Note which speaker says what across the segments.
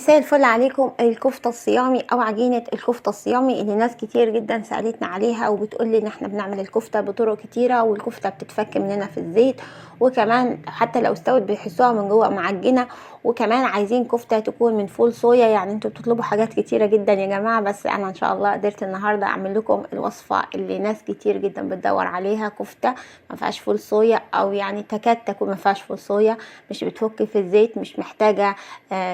Speaker 1: مساء الفل عليكم. الكفتة الصيامي او عجينة الكفتة الصيامي اللي ناس كتير جدا سألتنا عليها وبتقولي ان احنا بنعمل الكفتة بطرق كتيرة والكفتة بتتفك مننا في الزيت، وكمان حتى لو استوت بيحسوها من جوه معجنة. وكمان عايزين كفتة تكون من فول صويا، يعني انتوا بتطلبوا حاجات كتيرة جدا يا جماعة، بس انا ان شاء الله قدرت النهاردة اعمل لكم الوصفة اللي ناس كتير جدا بتدور عليها، كفتة ما فيهاش فول صويا او يعني تكاد تكون ما فيهاش فول صويا، مش بتفك في الزيت، مش محتاجة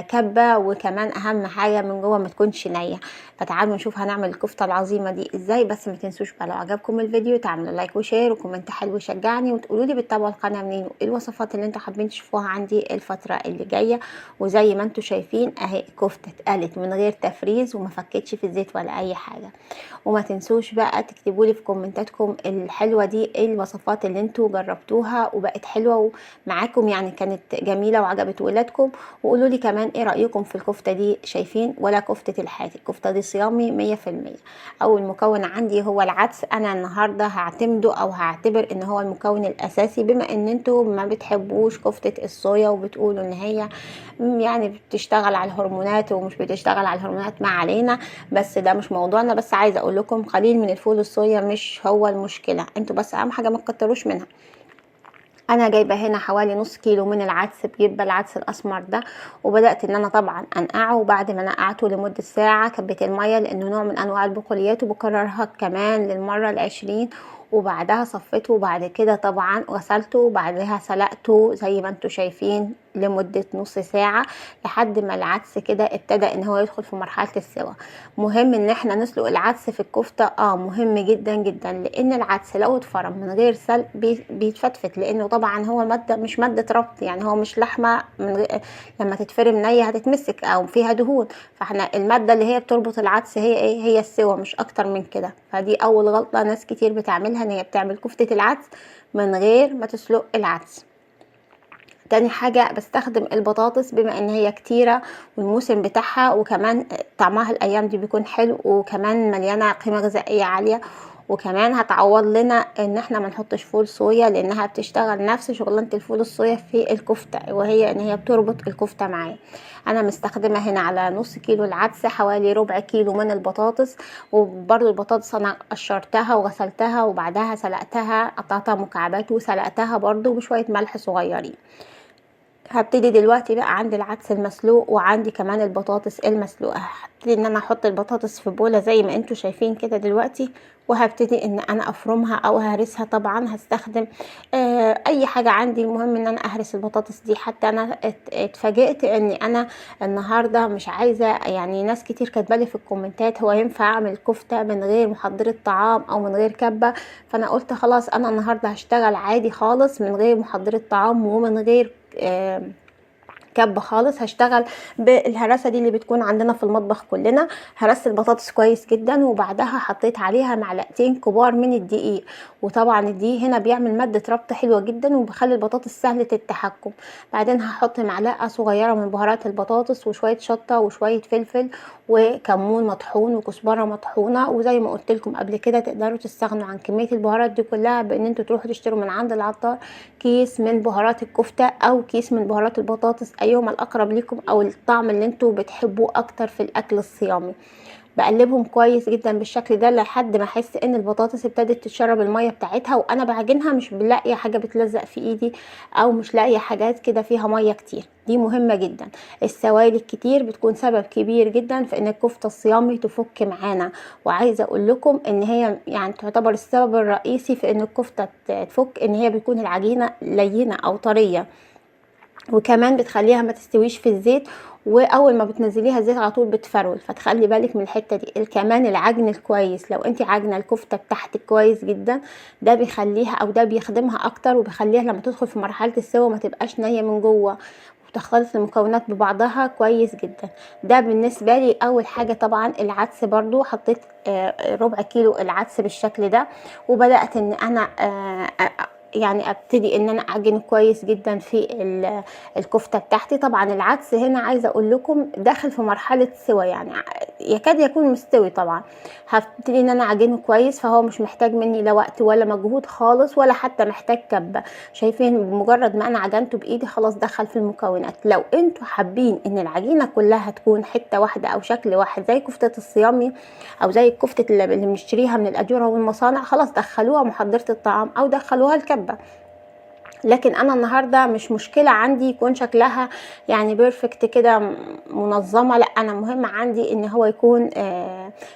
Speaker 1: كبة، وكمان اهم حاجة من جوه ما تكونش نية. فتعالوا نشوف هنعمل الكفتة العظيمة دي ازاي. بس ما تنسوش بقى لو عجبكم الفيديو تعملوا لايك وشير وكومنت حلو يشجعني، وتقولوا لي بتتابعوا القناة منين وايه الوصفات اللي انتوا حابين تشوفوها عندي الفترة اللي جاية. وزي ما انتوا شايفين اهي كفتة اتقلت من غير تفريز وما فكتش في الزيت ولا اي حاجة. وما تنسوش بقى تكتبوا لي في كومنتاتكم الحلوة دي ايه الوصفات اللي انتوا جربتوها وبقت حلوة معاكم، يعني كانت جميلة وعجبت ولادكم. وقولوا لي كمان ايه رأيكم في الكفتة دي، شايفين ولا كفتة الحاتي؟ الكفتة دي صيامي 100%. اول مكون عندي هو العدس، انا النهاردة هعتمده او هعتبر ان هو المكون الاساسي، بما ان انتوا ما بتحبوش كفتة الصويا وبتقولوا ان هي يعني بتشتغل على الهرمونات ومش بتشتغل على الهرمونات، ما علينا، بس ده مش موضوعنا. بس عايزه اقول لكم قليل من الفول الصويا مش هو المشكله، انتوا بس اهم حاجه ما تكتروش منها. انا جايبه هنا حوالي نص كيلو من العدس، بيبقى العدس الاسمر ده، وبدات ان انا طبعا انقعه، وبعد ما نقعته لمده ساعه كبيت الميه لانه نوع من انواع البقوليات، وبكررها كمان للمره العشرين. وبعدها صفيته، وبعد كده طبعا غسلته، وبعدها سلقته زي ما انتوا شايفين لمدة نص ساعة لحد ما العدس كده ابتدى ان هو يدخل في مرحلة السوا. مهم ان احنا نسلق العدس في الكفتة، مهم جدا جدا، لان العدس لو اتفرم من غير سلق بيتفتفت، لانه طبعا هو مادة مش مادة ربط، يعني هو مش لحمة من غير لما تتفرم نية هتتمسك او فيها دهون. فاحنا المادة اللي هي بتربط العدس هي ايه؟ هي السوا، مش اكتر من كده. فدي اول غلطة ناس كتير بتعملها، ان هي بتعمل كفتة العدس من غير ما تسلق العدس. تاني حاجة بستخدم البطاطس بما ان هي كتيرة والموسم بتاعها، وكمان طعمها الايام دي بيكون حلو، وكمان مليانة قيمة غذائية عالية. وكمان هتعوض لنا ان احنا ما نحطش فول صويا، لانها بتشتغل نفس شغلانة الفول الصويا في الكفتة، وهي ان هي بتربط الكفتة معايا. انا مستخدمة هنا على نص كيلو العدس حوالي ربع كيلو من البطاطس. وبرضو البطاطس انا قشرتها وغسلتها، وبعدها سلقتها، قطعتها مكعبات وسلقتها برضو بشوية ملح صغيرين. هبتدي دلوقتي بقى عندي العدس المسلوق وعندي كمان البطاطس المسلوقه، هبتدي ان انا احط البطاطس في بوله زي ما انتوا شايفين كده دلوقتي، وهبتدي ان انا افرمها او هرسها. طبعا هستخدم اي حاجه عندي، المهم ان انا اهرس البطاطس دي. حتى انا اتفاجئت اني انا النهارده مش عايزه، يعني ناس كتير كاتبالي في الكومنتات هو ينفع اعمل كفته من غير محضره طعام او من غير كبه؟ فانا قلت خلاص انا النهارده هشتغل عادي خالص من غير محضره طعام ومن غير كب خالص. هشتغل بالهرسه دي اللي بتكون عندنا في المطبخ كلنا. هرست البطاطس كويس جدا، وبعدها حطيت عليها معلقتين كبار من الدقيق. وطبعا الدقيق هنا بيعمل ماده ربط حلوه جدا وبيخلي البطاطس سهله التحكم. بعدين هحط معلقه صغيره من بهارات البطاطس وشويه شطه وشويه فلفل وكمون مطحون وكزبره مطحونه. وزي ما قلت لكم قبل كده تقدروا تستغنوا عن كميه البهارات دي كلها بان انتوا تروحوا تشتروا من عند العطار كيس من بهارات الكفته او كيس من بهارات البطاطس، ايهما الاقرب لكم او الطعم اللي انتوا بتحبوه اكتر في الاكل الصيامي. بقلبهم كويس جدا بالشكل ده لحد ما احس ان البطاطس ابتدت تشرب الميه بتاعتها، وانا بعجنها مش بلاقيه حاجه بتلزق في ايدي او مش لاقيه حاجات كده فيها ميه كتير. دي مهمه جدا. السوائل الكتير بتكون سبب كبير جدا في ان الكفته الصيامي تفك معانا، وعايزه اقول لكم ان هي يعني تعتبر السبب الرئيسي في ان الكفته تفك، ان هي بيكون العجينه لينه او طريه، وكمان بتخليها ما تستويش في الزيت، واول ما بتنزليها الزيت على طول بتفرول. فتخلي بالك من الحته دي. كمان العجن الكويس، لو انت عجنه الكفته بتاعتك كويس جدا، ده بيخليها او ده بيخدمها اكتر، وبيخليها لما تدخل في مرحله السوا ما تبقاش نيه من جوه، وتختلط المكونات ببعضها كويس جدا. ده بالنسبه لي اول حاجه. طبعا العدس برضو حطيت ربع كيلو العدس بالشكل ده، وبدات ان انا يعني ابتدي ان انا اعجن كويس جدا في الكفته بتاعتي. طبعا العدس هنا عايزه اقول لكم داخل في مرحله سوى، يعني يكاد يكون مستوي. طبعا هبتدي ان انا اعجنه كويس، فهو مش محتاج مني لا وقت ولا مجهود خالص، ولا حتى محتاج كبه. شايفين بمجرد ما انا عجنته بايدي خلاص دخل في المكونات. لو انتوا حابين ان العجينه كلها تكون حته واحده او شكل واحد زي كفته الصيامي او زي الكفته اللي بنشتريها من الادوره والمصانع، خلاص دخلوها محضره الطعام او دخلوها الكبه. لكن انا النهارده مش مشكله عندي يكون شكلها يعني بيرفكت كده منظمه، لا انا مهم عندي ان هو يكون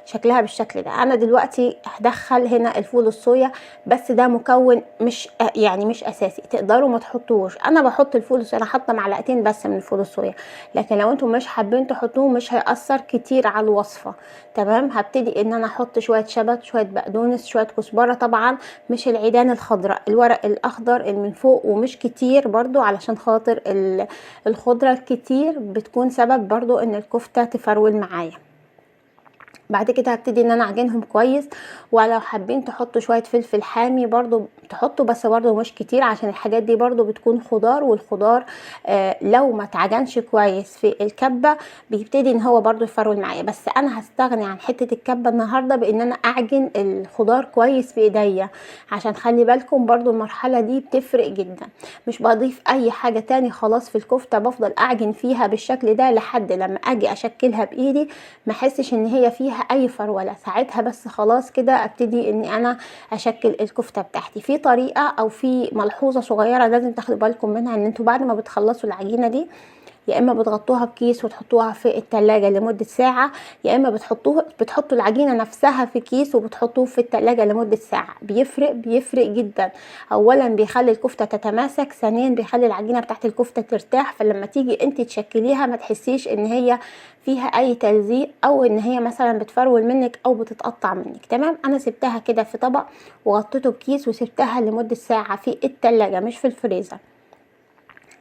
Speaker 1: شكلها بالشكل ده. انا دلوقتي هدخل هنا الفول الصويا، بس ده مكون مش يعني مش اساسي، تقدروا ما تحطوش. انا بحط الفول الصويا، انا حاطه معلقتين بس من الفول الصويا، لكن لو انتم مش حابين تحطوه مش هيأثر كتير على الوصفه. تمام. هبتدي ان انا احط شويه شبت، شويه بقدونس، شويه كزبره، طبعا مش العيدان الخضراء، الورق الاخضر اللي من فوق، ومش كتير برضو علشان خاطر الخضره الكتير بتكون سبب برضو ان الكفته تفرول معايا. بعد كده هبتدي ان انا اعجنهم كويس. ولو حابين تحطوا شويه فلفل حامي برضو تحطوا، بس برضو مش كتير عشان الحاجات دي برضو بتكون خضار، والخضار لو ما اتعجنش كويس في الكبه بيبتدي ان هو برضو يفرول معايا. بس انا هستغني عن حته الكبه النهارده بان انا اعجن الخضار كويس بايديا، عشان خلي بالكم برضو المرحله دي بتفرق جدا. مش بضيف اي حاجه تاني خلاص في الكفته، بفضل اعجن فيها بالشكل ده لحد لما اجي اشكلها بايدي ما احسش ان هي فيها اي فروله. ساعتها بس خلاص كده ابتدي ان انا اشكل الكفته بتاعتي. في طريقه او في ملحوظه صغيره لازم تاخدوا بالكم منها، ان انتوا بعد ما بتخلصوا العجينه دي يا اما بتغطوها بكيس وتحطوها في التلاجة لمدة ساعة، يا اما بتحطوا العجينة نفسها في كيس وبتحطوه في التلاجة لمدة ساعة. بيفرق جدا. اولا بيخلي الكفتة تتماسك، ثانيا بيخلي العجينة بتاعت الكفتة ترتاح، فلما تيجي انت تشكليها ما تحسيش ان هي فيها اي تلزيق او ان هي مثلا بتفرول منك او بتتقطع منك. تمام. انا سبتها كده في طبق وغطيته بكيس وسبتها لمدة ساعة في التلاجة مش في الفريزر.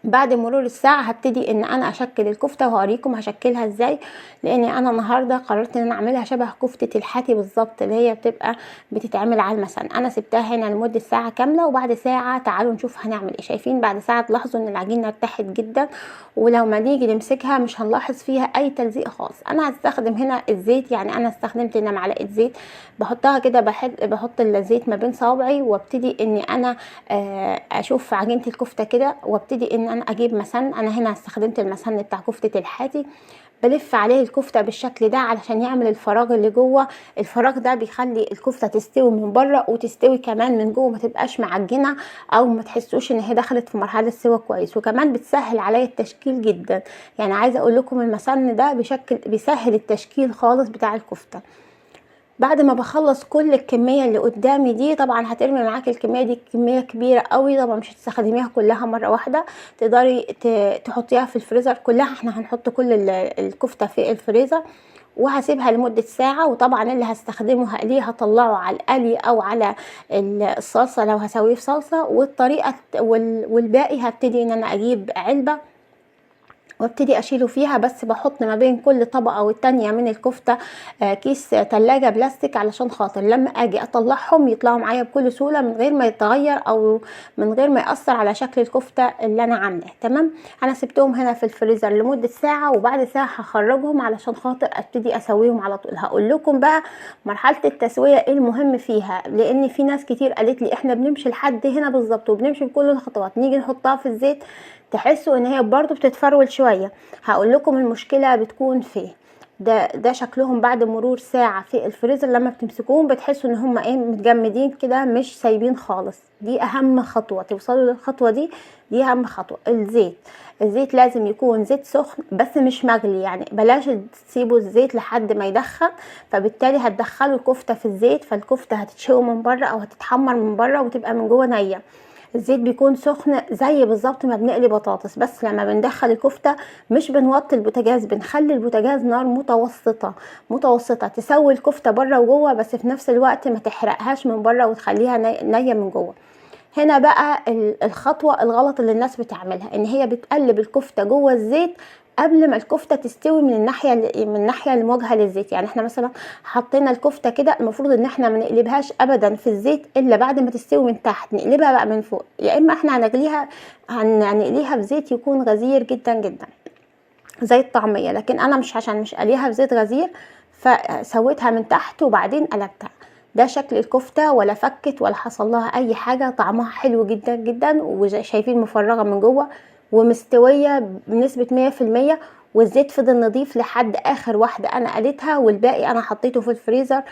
Speaker 1: بعد مرور الساعة هبتدي ان انا اشكل الكفتة وهوريكم هشكلها ازاي، لاني انا النهاردة قررت ان انا اعملها شبه كفتة الحاتي بالظبط اللي هي بتبقى بتتعمل على المسن. انا سبتها هنا لمدة ساعة كاملة، وبعد ساعة تعالوا نشوف هنعمل ايه. شايفين بعد ساعة تلاحظوا ان العجينة ارتاحت جدا، ولو ما نيجي نمسكها مش هنلاحظ فيها اي تلزيق خالص. انا هستخدم هنا الزيت، يعني انا استخدمت هنا معلقة زيت بحطها كده، بحط الزيت ما بين صوابعي وابتدي اني انا اشوف عجينة الكفتة كده، وابتدي ان انا اجيب مسن. انا هنا استخدمت المسن بتاع كفتة الحاتي، بلف عليه الكفتة بالشكل ده علشان يعمل الفراغ اللي جوه. الفراغ ده بيخلي الكفتة تستوي من بره وتستوي كمان من جوه، ما تبقاش معجنة او ما تحسوش ان هي دخلت في مرحلة سوا كويس. وكمان بتسهل عليا التشكيل جدا، يعني عايزة اقول لكم المسن ده بيسهل التشكيل خالص بتاع الكفتة. بعد ما بخلص كل الكميه اللي قدامي دي، طبعا هترمي معاكي الكميه دي كميه كبيره قوي، طبعا مش هتستخدميها كلها مره واحده، تقدري تحطيها في الفريزر كلها. احنا هنحط كل الكفته في الفريزر وهسيبها لمده ساعه. وطبعا اللي هستخدمه هقليه هطلعه على القلي او على الصلصه لو هسويه في صلصه. والطريقه والباقي هبتدي ان انا اجيب علبه وابتدي اشيله فيها، بس بحط ما بين كل طبقه والتانيه من الكفته كيس تلاجة بلاستيك علشان خاطر لما اجي اطلعهم يطلعوا معايا بكل سهوله من غير ما يتغير او من غير ما ياثر على شكل الكفته اللي انا عاملاه. تمام. انا سبتهم هنا في الفريزر لمده ساعه، وبعد ساعه هخرجهم علشان خاطر ابتدي اسويهم على طول. هقول لكم بقى مرحله التسويه ايه المهم فيها، لان في ناس كتير قالت لي احنا بنمشي لحد هنا بالظبط وبنمشي بكل الخطوات، نيجي نحطها في الزيت تحسوا ان هي برضو بتتفرول شويه. هقول لكم المشكله بتكون فيه ده شكلهم بعد مرور ساعه في الفريزر لما بتمسكوهم بتحسوا ان هم ايه متجمدين كده مش سايبين خالص. دي اهم خطوه توصلوا للخطوه دي اهم خطوه. الزيت لازم يكون زيت سخن بس مش مغلي، يعني بلاش تسيبوا الزيت لحد ما يدخن، فبالتالي هتدخلوا الكفته في الزيت فالكفته هتتشوي من بره او هتتحمر من بره وتبقى من جوه نيه. الزيت بيكون سخن زي بالظبط ما بنقلي بطاطس، بس لما بندخل الكفته مش بنوطي البوتاجاز، بنخلي البوتاجاز نار متوسطه تسوي الكفته بره وجوه، بس في نفس الوقت ما تحرقهاش من بره وتخليها نيه من جوه. هنا بقى الخطوه الغلط اللي الناس بتعملها ان هي بتقلب الكفته جوه الزيت قبل ما الكفته تستوي من الناحيه المواجهه للزيت. يعني احنا مثلا حطينا الكفته كده، المفروض ان احنا ما نقلبهاش ابدا في الزيت الا بعد ما تستوي من تحت، نقلبها بقى من فوق. يا اما احنا هنقليها في زيت يكون غزير جدا جدا زي الطعميه، لكن انا مش قليها في زيت غزير، فسويتها من تحت وبعدين قلبتها. ده شكل الكفته، ولا فكت ولا حصل لها اي حاجه، طعمها حلو جدا جدا، وشايفين مفرغه من جوه ومستويه بنسبه 100%. والزيت فضل نضيف لحد اخر واحده انا قليتها، والباقي انا حطيته في الفريزر.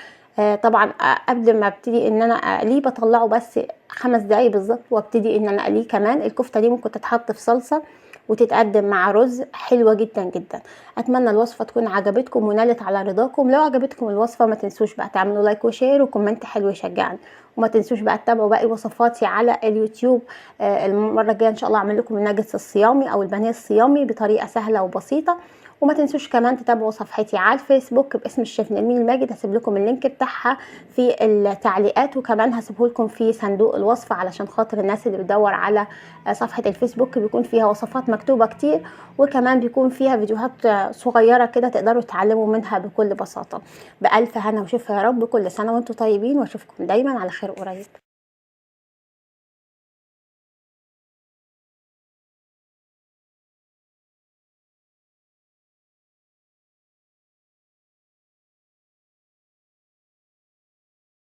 Speaker 1: طبعا قبل ما ابتدي ان انا اقليه بطلعه بس 5 دقايق بالظبط، وابتدي ان انا اقليه كمان. الكفته دي ممكن تتحط في صلصه وتتقدم مع رز، حلوة جدا جدا. اتمنى الوصفة تكون عجبتكم ونالت على رضاكم. لو عجبتكم الوصفة ما تنسوش بقى تعملوا لايك وشير وكومنت حلو يشجعني، وما تنسوش بقى تتابعوا باقي وصفاتي على اليوتيوب. المرة الجاية ان شاء الله اعمل لكم الناجتس الصيامي او البانيه الصيامي بطريقة سهلة وبسيطة. وما تنسوش كمان تتابعوا صفحتي على الفيسبوك باسم الشيف نرمين الماجد، هسيب لكم اللينك بتاعها في التعليقات، وكمان هسيبه لكم في صندوق الوصفة علشان خاطر الناس اللي بتدور على صفحة الفيسبوك، بيكون فيها وصفات مكتوبة كتير، وكمان بيكون فيها فيديوهات صغيرة كده تقدروا تتعلموا منها بكل بساطة. بألف هنا وشفا يا رب، كل سنة وانتم طيبين، واشوفكم دايما على خير قريب.